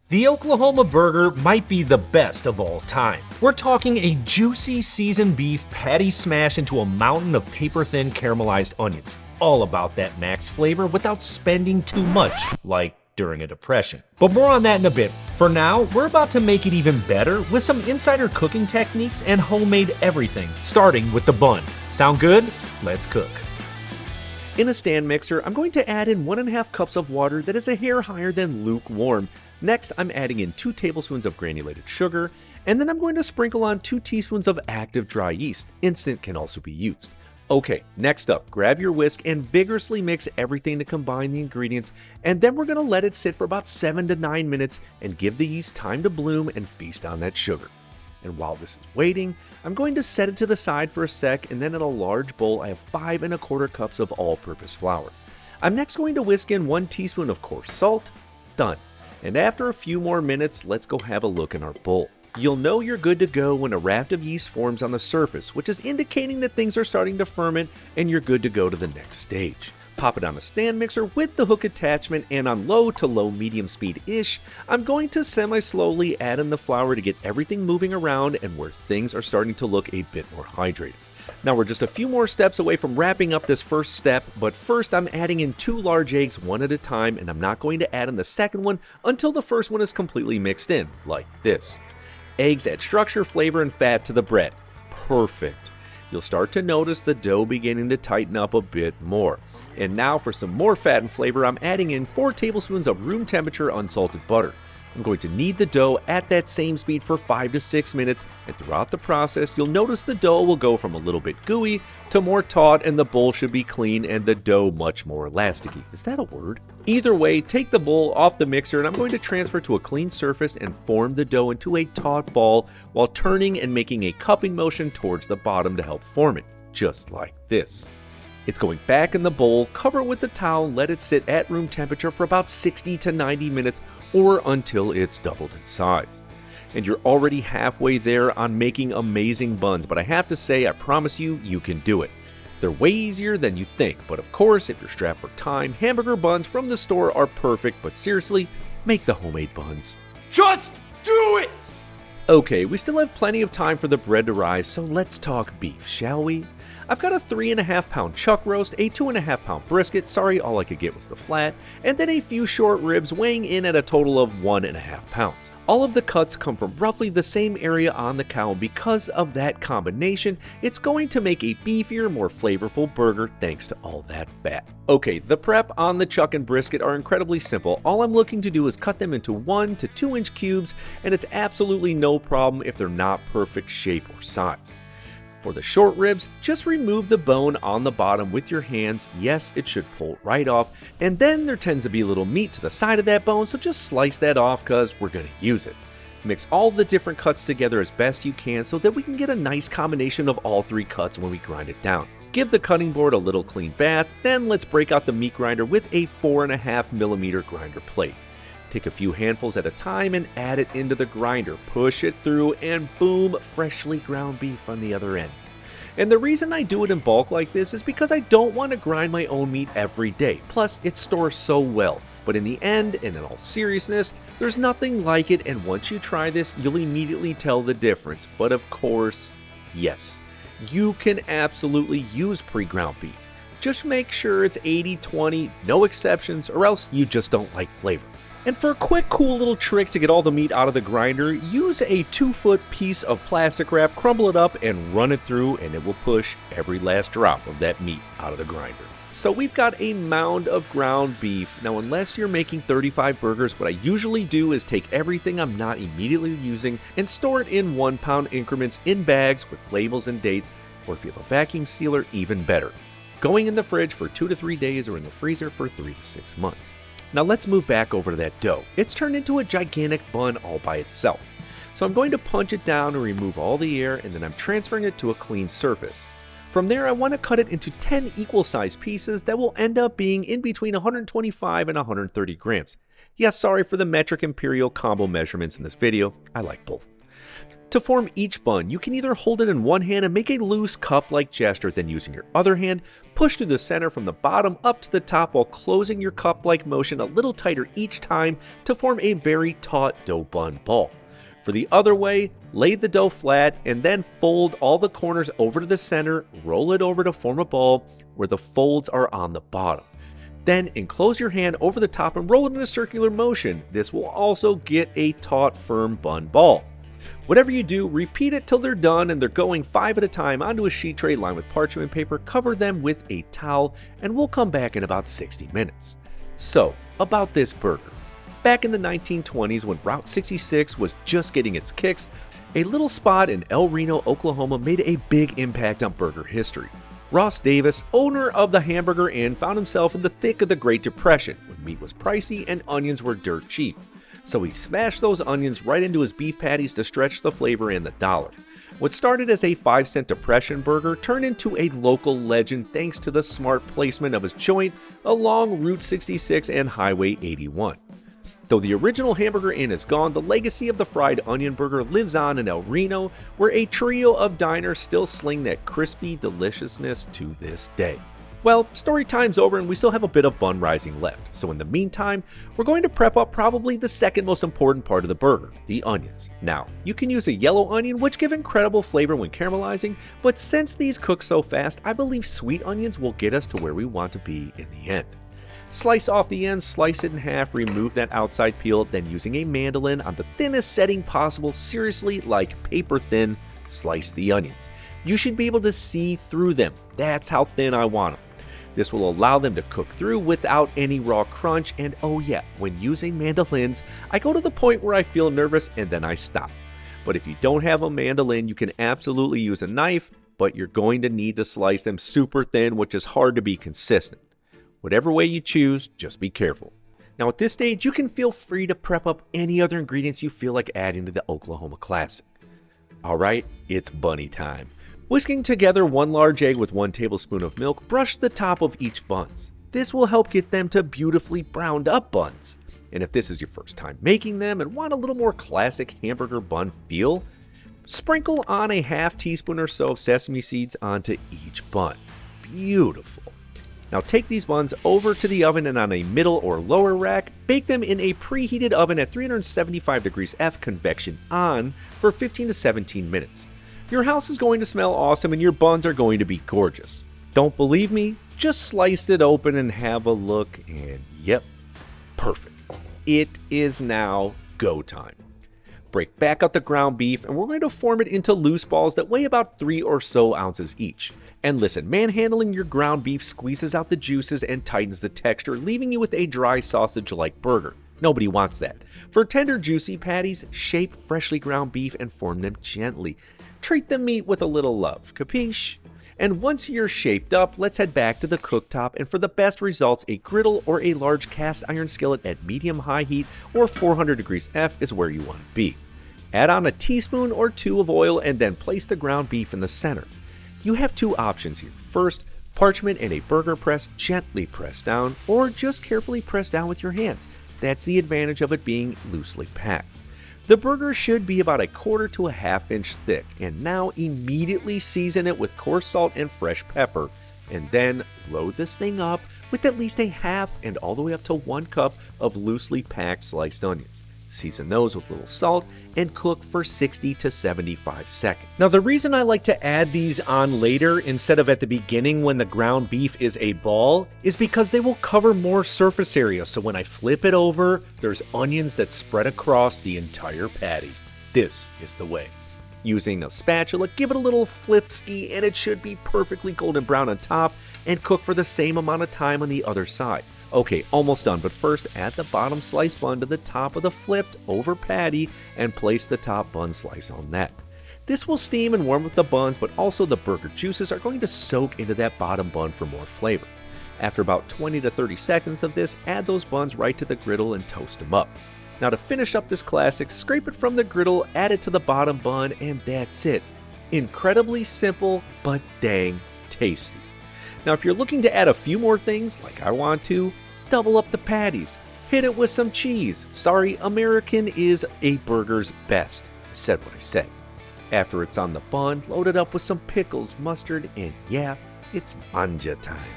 The Oklahoma burger might be the best of all time. We're talking a juicy seasoned beef patty smashed into a mountain of paper-thin caramelized onions. All about that max flavor without spending too much, like during a depression. But more on that in a bit. For now, we're about to make it even better with some insider cooking techniques and homemade everything, starting with the bun. Sound good? Let's cook. In a stand mixer, I'm going to add in 1.5 cups of water that is a hair higher than lukewarm. Next, I'm adding in 2 tablespoons of granulated sugar, and then I'm going to sprinkle on 2 teaspoons of active dry yeast. Instant can also be used. Okay, next up, grab your whisk and vigorously mix everything to combine the ingredients, and then we're going to let it sit for about 7 to 9 minutes and give the yeast time to bloom and feast on that sugar. And while this is waiting, I'm going to set it to the side for a sec, and then in a large bowl I have 5¼ cups of all-purpose flour. I'm next going to whisk in 1 teaspoon of coarse salt. Done. And after a few more minutes, let's go have a look in our bowl. You'll know you're good to go when a raft of yeast forms on the surface, which is indicating that things are starting to ferment and you're good to go to the next stage. Pop it on a stand mixer with the hook attachment, and on low to low medium speed-ish, I'm going to semi-slowly add in the flour to get everything moving around and where things are starting to look a bit more hydrated. Now we're just a few more steps away from wrapping up this first step, but first I'm adding in 2 large eggs one at a time, and I'm not going to add in the second one until the first one is completely mixed in, like this. Eggs add structure, flavor, and fat to the bread. Perfect. You'll start to notice the dough beginning to tighten up a bit more. And now for some more fat and flavor, I'm adding in 4 tablespoons of room temperature unsalted butter. I'm going to knead the dough at that same speed for 5 to 6 minutes, and throughout the process, you'll notice the dough will go from a little bit gooey to more taut, and the bowl should be clean and the dough much more elasticy. Is that a word? Either way, take the bowl off the mixer, and I'm going to transfer to a clean surface and form the dough into a taut ball while turning and making a cupping motion towards the bottom to help form it, just like this. It's going back in the bowl, cover it with the towel, let it sit at room temperature for about 60 to 90 minutes or until it's doubled in size. And you're already halfway there on making amazing buns, but I have to say, I promise you, you can do it. They're way easier than you think, but of course, if you're strapped for time, hamburger buns from the store are perfect, but seriously, make the homemade buns. Just do it! Okay, we still have plenty of time for the bread to rise, so let's talk beef, shall we? I've got a 3.5 pound chuck roast, a 2.5 pound brisket, sorry all I could get was the flat, and then a few short ribs weighing in at a total of 1.5 pounds. All of the cuts come from roughly the same area on the cow, and because of that combination, it's going to make a beefier, more flavorful burger thanks to all that fat. Okay, the prep on the chuck and brisket are incredibly simple. All I'm looking to do is cut them into 1 to 2 inch cubes, and it's absolutely no problem if they're not perfect shape or size. For the short ribs, just remove the bone on the bottom with your hands. Yes, it should pull right off, and then there tends to be a little meat to the side of that bone, so just slice that off because we're going to use it. Mix all the different cuts together as best you can so that we can get a nice combination of all 3 cuts when we grind it down. Give the cutting board a little clean bath, then let's break out the meat grinder with a 4.5mm grinder plate. Take a few handfuls at a time and add it into the grinder. Push it through and boom, freshly ground beef on the other end. And the reason I do it in bulk like this is because I don't want to grind my own meat every day. Plus, it stores so well. But in the end, and in all seriousness, there's nothing like it, and once you try this, you'll immediately tell the difference. But of course, yes, you can absolutely use pre-ground beef. Just make sure it's 80-20, no exceptions, or else you just don't like flavor. And for a quick cool little trick to get all the meat out of the grinder, use a 2-foot piece of plastic wrap, crumble it up, and run it through, and it will push every last drop of that meat out of the grinder. So we've got a mound of ground beef. Now, unless you're making 35 burgers, what I usually do is take everything I'm not immediately using and store it in 1-pound increments in bags with labels and dates, or if you have a vacuum sealer, even better. Going in the fridge for 2 to 3 days or in the freezer for 3 to 6 months. Now let's move back over to that dough. It's turned into a gigantic bun all by itself. So I'm going to punch it down and remove all the air, and then I'm transferring it to a clean surface. From there, I want to cut it into 10 equal-sized pieces that will end up being in between 125 and 130 grams. Yes, sorry for the metric imperial combo measurements in this video. I like both. To form each bun, you can either hold it in one hand and make a loose cup-like gesture, then using your other hand, push through the center from the bottom up to the top while closing your cup-like motion a little tighter each time to form a very taut dough bun ball. For the other way, lay the dough flat and then fold all the corners over to the center, roll it over to form a ball where the folds are on the bottom. Then enclose your hand over the top and roll it in a circular motion. This will also get a taut, firm bun ball. Whatever you do, repeat it till they're done and they're going 5 at a time onto a sheet tray lined with parchment paper. Cover them with a towel and we'll come back in about 60 minutes. So, about this burger. Back in the 1920s when Route 66 was just getting its kicks, a little spot in El Reno, Oklahoma made a big impact on burger history. Ross Davis, owner of the Hamburger Inn, found himself in the thick of the Great Depression when meat was pricey and onions were dirt cheap. So he smashed those onions right into his beef patties to stretch the flavor and the dollar. What started as a 5-cent depression burger turned into a local legend thanks to the smart placement of his joint along Route 66 and Highway 81. Though the original Hamburger Inn is gone, the legacy of the fried onion burger lives on in El Reno, where a trio of diners still sling that crispy deliciousness to this day. Well, story time's over and we still have a bit of bun rising left, so in the meantime, we're going to prep up probably the second most important part of the burger, the onions. Now, you can use a yellow onion, which give incredible flavor when caramelizing, but since these cook so fast, I believe sweet onions will get us to where we want to be in the end. Slice off the ends, slice it in half, remove that outside peel, then using a mandolin on the thinnest setting possible, seriously like paper thin, slice the onions. You should be able to see through them. That's how thin I want them. This will allow them to cook through without any raw crunch, and oh yeah, when using mandolins, I go to the point where I feel nervous and then I stop. But if you don't have a mandolin, you can absolutely use a knife, but you're going to need to slice them super thin, which is hard to be consistent. Whatever way you choose, just be careful. Now at this stage, you can feel free to prep up any other ingredients you feel like adding to the Oklahoma Classic. Alright, it's bunny time. Whisking together 1 large egg with 1 tablespoon of milk, brush the top of each buns. This will help get them to beautifully browned up buns. And if this is your first time making them and want a little more classic hamburger bun feel, sprinkle on a half teaspoon or so of sesame seeds onto each bun. Beautiful. Now take these buns over to the oven and on a middle or lower rack, bake them in a preheated oven at 375 degrees F convection on for 15 to 17 minutes. Your house is going to smell awesome and your buns are going to be gorgeous. Don't believe me? Just slice it open and have a look and yep, perfect. It is now go time. Break back out the ground beef and we're going to form it into loose balls that weigh about 3 or so ounces each. And listen, manhandling your ground beef squeezes out the juices and tightens the texture, leaving you with a dry sausage-like burger. Nobody wants that. For tender, juicy patties, shape freshly ground beef and form them gently. Treat the meat with a little love, capiche? And once you're shaped up, let's head back to the cooktop, and for the best results, a griddle or a large cast iron skillet at medium-high heat or 400 degrees F is where you want to be. Add on a teaspoon or 2 of oil and then place the ground beef in the center. You have 2 options here. First, parchment and a burger press, gently press down, or just carefully press down with your hands. That's the advantage of it being loosely packed. The burger should be about 1/4 to 1/2 inch thick, and now immediately season it with coarse salt and fresh pepper, and then load this thing up with at least 1/2 and all the way up to 1 cup of loosely packed sliced onions. Season those with a little salt and cook for 60 to 75 seconds. Now the reason I like to add these on later instead of at the beginning when the ground beef is a ball is because they will cover more surface area, so when I flip it over, there's onions that spread across the entire patty. This is the way. Using a spatula, give it a little flip-ski and it should be perfectly golden brown on top and cook for the same amount of time on the other side. Okay, almost done, but first add the bottom sliced bun to the top of the flipped over patty and place the top bun slice on that. This will steam and warm with the buns, but also the burger juices are going to soak into that bottom bun for more flavor. After about 20 to 30 seconds of this, add those buns right to the griddle and toast them up. Now to finish up this classic, scrape it from the griddle, add it to the bottom bun, and that's it. Incredibly simple, but dang tasty. Now if you're looking to add a few more things, like I want to, double up the patties. Hit it with some cheese. Sorry, American is a burger's best. I said what I said. After it's on the bun, load it up with some pickles, mustard, and yeah, it's manja time.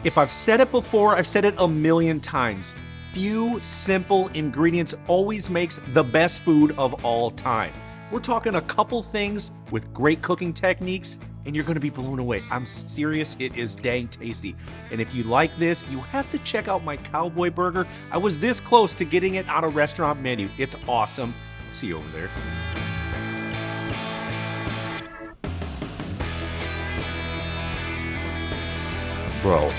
If I've said it before, I've said it a million times. Few simple ingredients always makes the best food of all time. We're talking a couple things with great cooking techniques, and you're gonna be blown away. I'm serious, it is dang tasty. And if you like this, you have to check out my cowboy burger. I was this close to getting it on a restaurant menu. It's awesome. See you over there. Bro,